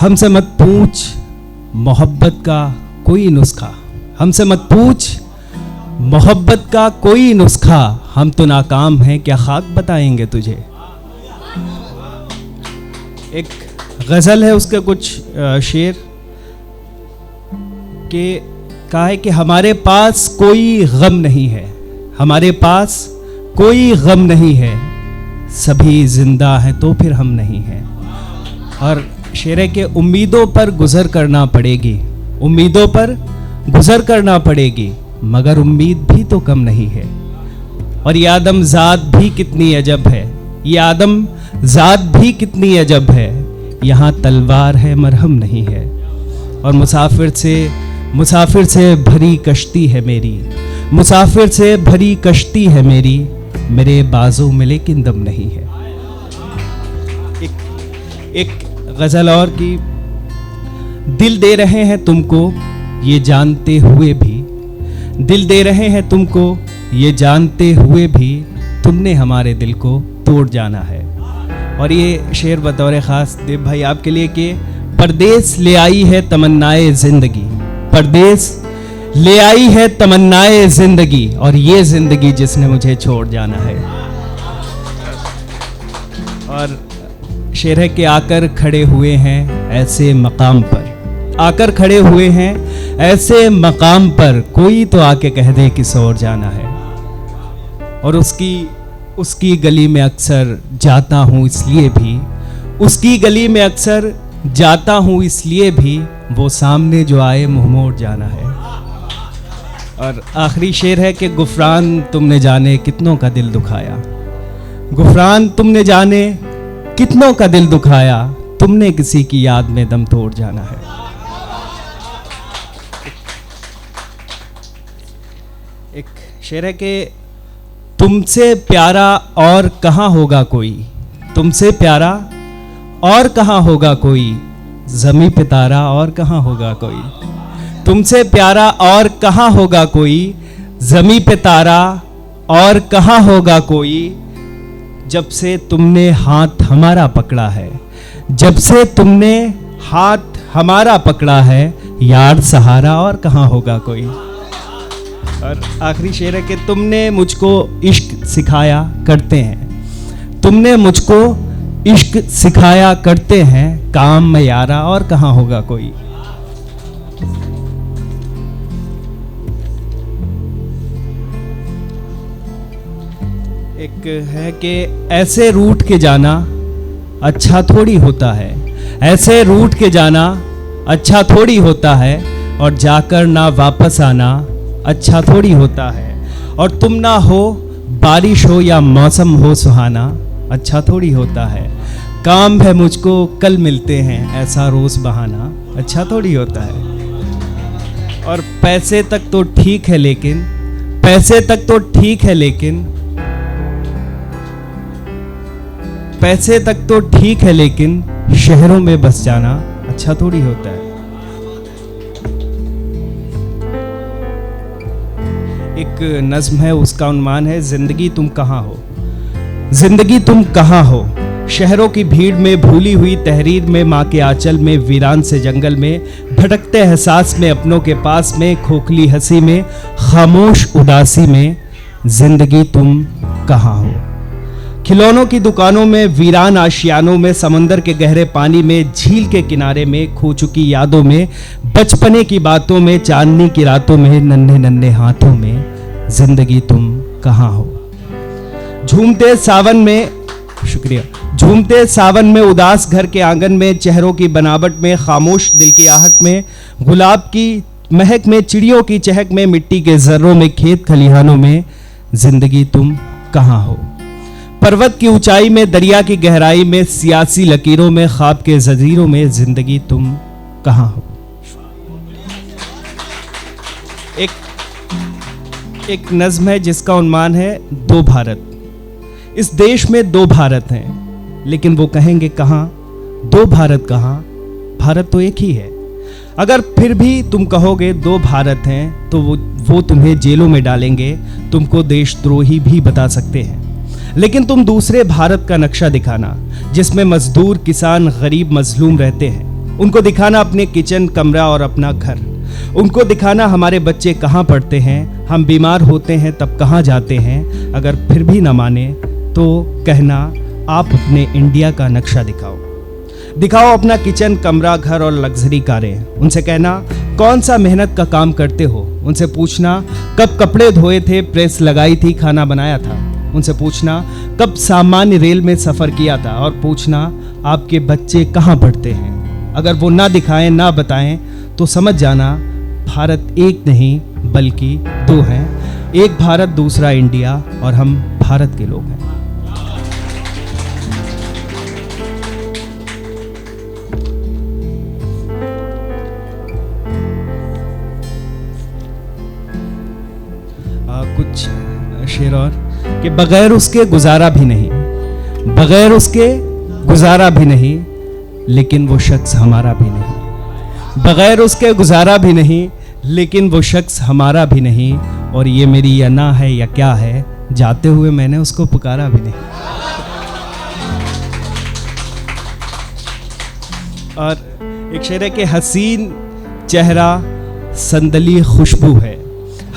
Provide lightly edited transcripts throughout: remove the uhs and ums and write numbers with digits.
हमसे मत पूछ मोहब्बत का कोई नुस्खा, हमसे मत पूछ मोहब्बत का कोई नुस्खा, हम तो नाकाम हैं क्या खाक बताएंगे तुझे। एक गज़ल है, उसके कुछ शेर के कहा है कि हमारे पास कोई गम नहीं है, हमारे पास कोई गम नहीं है, सभी जिंदा हैं तो फिर हम नहीं हैं। और शेर है कि उम्मीदों पर गुजर करना पड़ेगी, उम्मीदों पर गुजर करना पड़ेगी, मगर उम्मीद भी तो कम नहीं है। और ये आदम ज़ात भी कितनी अजब है, ये आदम ज़ात भी कितनी अजब है, यहाँ तलवार है मरहम नहीं है। और मुसाफिर से भरी कश्ती है मेरी, मुसाफिर से भरी कश्ती है मेरी, मेरे बाजों में लेकिन दम नहीं है। एक गज़ल और की, दिल दे रहे हैं तुमको ये जानते हुए भी, दिल दे रहे हैं तुमको ये जानते हुए भी, तुमने हमारे दिल को तोड़ जाना है। और ये शेर बतौर ख़ास देव भाई आपके लिए कि परदेस ले आई है तमन्नाए ज़िंदगी, परदेस ले आई है तमन्नाए ज़िंदगी, और ये ज़िंदगी जिसने मुझे छोड़ जाना है। और शेर है कि आकर खड़े हुए हैं ऐसे मकाम पर, आकर खड़े हुए हैं ऐसे मकाम पर, कोई तो आके कह दे किस और जाना है। और उसकी गली में अक्सर जाता हूँ इसलिए भी, उसकी गली में अक्सर जाता हूँ इसलिए भी, वो सामने जो आए मुँह मोड़ जाना है। और आखिरी शेर है कि गुफरान तुमने जाने कितनों का दिल दुखाया, गुफरान तुमने जाने कितनों का दिल दुखाया, तुमने किसी की याद में दम तोड़ जाना है। एक शेर है कि तुमसे प्यारा और कहाँ होगा कोई, तुमसे प्यारा और कहाँ होगा कोई, ज़मीं पे तारा और कहाँ होगा कोई, तुमसे प्यारा और कहाँ होगा कोई, ज़मीं पे तारा और कहाँ होगा कोई, जब से तुमने हाथ हमारा पकड़ा है, जब से तुमने हाथ हमारा पकड़ा है, यार सहारा और कहाँ होगा कोई। और आखिरी शेर है कि तुमने मुझको इश्क सिखाया करते हैं, तुमने मुझको इश्क सिखाया करते हैं, काम में यारा और कहाँ होगा कोई। एक है कि ऐसे रूठ के जाना अच्छा थोड़ी होता है, ऐसे रूठ के जाना अच्छा थोड़ी होता है, और जाकर ना वापस आना अच्छा थोड़ी होता है। और तुम ना हो बारिश हो या मौसम हो सुहाना, अच्छा थोड़ी होता है। काम है मुझको कल मिलते हैं ऐसा रोज़ बहाना, अच्छा थोड़ी होता है। और पैसे तक तो ठीक है लेकिन, पैसे तक तो ठीक है लेकिन, पैसे तक तो ठीक है लेकिन, शहरों में बस जाना अच्छा थोड़ी होता है। एक नज़्म है, उसका उन्वान है जिंदगी तुम कहाँ हो, जिंदगी तुम कहाँ हो, शहरों की भीड़ में, भूली हुई तहरीर में, माँ के आंचल में, वीरान से जंगल में, भटकते एहसास में, अपनों के पास में, खोखली हंसी में, खामोश उदासी में, जिंदगी तुम कहाँ हो। खिलौनों की दुकानों में, वीरान आशियानों में, समंदर के गहरे पानी में, झील के किनारे में, खो चुकी यादों में, बचपने की बातों में, चांदनी की रातों में, नन्हे नन्हे हाथों में, जिंदगी तुम कहाँ हो। झूमते सावन में, शुक्रिया, झूमते सावन में, उदास घर के आंगन में, चेहरों की बनावट में, खामोश दिल की आहट में, गुलाब की महक में, चिड़ियों की चहक में, मिट्टी के जर्रों में, खेत खलिहानों में, जिंदगी तुम कहाँ हो। पर्वत की ऊंचाई में, दरिया की गहराई में, सियासी लकीरों में, ख्वाब के जजीरों में, जिंदगी तुम कहाँ हो। एक नज़्म है जिसका उन्वान है दो भारत। इस देश में दो भारत हैं, लेकिन वो कहेंगे कहाँ, दो भारत कहाँ, भारत तो एक ही है। अगर फिर भी तुम कहोगे दो भारत हैं, तो वो तुम्हें जेलों में डालेंगे, तुमको देशद्रोही भी बता सकते हैं। लेकिन तुम दूसरे भारत का नक्शा दिखाना, जिसमें मजदूर, किसान, गरीब, मजलूम रहते हैं, उनको दिखाना अपने किचन, कमरा और अपना घर, उनको दिखाना हमारे बच्चे कहाँ पढ़ते हैं, हम बीमार होते हैं तब कहाँ जाते हैं। अगर फिर भी ना माने तो कहना आप अपने इंडिया का नक्शा दिखाओ अपना किचन, कमरा, घर और लग्जरी कारें। उनसे कहना कौन सा मेहनत का काम करते हो। उनसे पूछना कब कपड़े धोए थे, प्रेस लगाई थी, खाना बनाया था। उनसे पूछना कब सामान्य रेल में सफ़र किया था, और पूछना आपके बच्चे कहाँ पढ़ते हैं। अगर वो ना दिखाएं, ना बताएं तो समझ जाना भारत एक नहीं बल्कि दो हैं। एक भारत, दूसरा इंडिया, और हम भारत के लोग हैं। कुछ शेर और कि बगैर उसके गुजारा भी नहीं, बगैर उसके गुजारा भी नहीं, लेकिन वो शख्स हमारा भी नहीं। बगैर उसके गुजारा भी नहीं, लेकिन वो शख्स हमारा भी नहीं। और ये मेरी या ना है या क्या है, जाते हुए मैंने उसको पुकारा भी नहीं। और एक शेर है कि हसीन चेहरा संदली खुशबू है,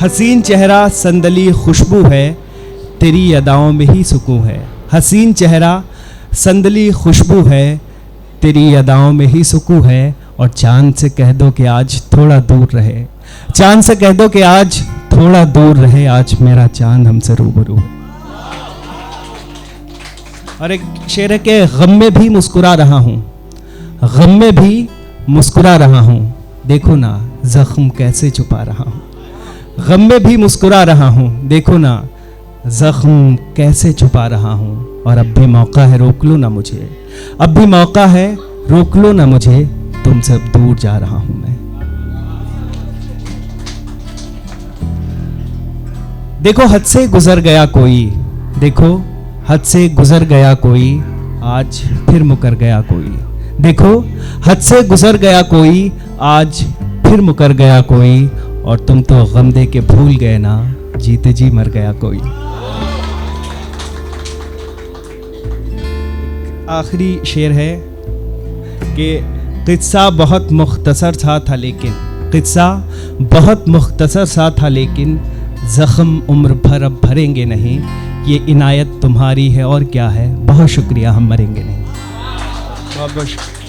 हसीन चेहरा संदली खुशबू है, तेरी अदाओं में ही सुकून है। हसीन चेहरा संदली खुशबू है, तेरी अदाओं में ही सुकून है। और चांद से कह दो कि आज थोड़ा दूर रहे, चांद से कह दो कि आज थोड़ा दूर रहे, आज मेरा चांद हमसे रूबरू है। और एक शेर है कि गम में भी मुस्कुरा रहा हूँ, गम में भी मुस्कुरा रहा हूँ, देखो ना जख्म कैसे छुपा रहा हूँ। गम में भी मुस्कुरा रहा हूँ, देखो ना जख्म कैसे छुपा रहा हूँ। और अब भी मौका है, रोक लो ना मुझे, अब भी मौका है, रोक लो ना मुझे, तुमसे अब दूर जा रहा हूँ मैं। देखो हद से गुजर गया कोई, देखो हद से गुजर गया कोई, आज फिर मुकर गया कोई। देखो हद से गुजर गया कोई, आज फिर मुकर गया कोई। और तुम तो गम दे के भूल गए ना, जीते जी मर गया कोई। आखिरी शेर है कि किस्सा बहुत मुख्तसर सा था लेकिन, किस्सा बहुत मुख्तसर सा था लेकिन, ज़ख्म उम्र भर अब भरेंगे नहीं। ये इनायत तुम्हारी है और क्या है, बहुत शुक्रिया, हम मरेंगे नहीं। बहुत बहुत शुक्रिया।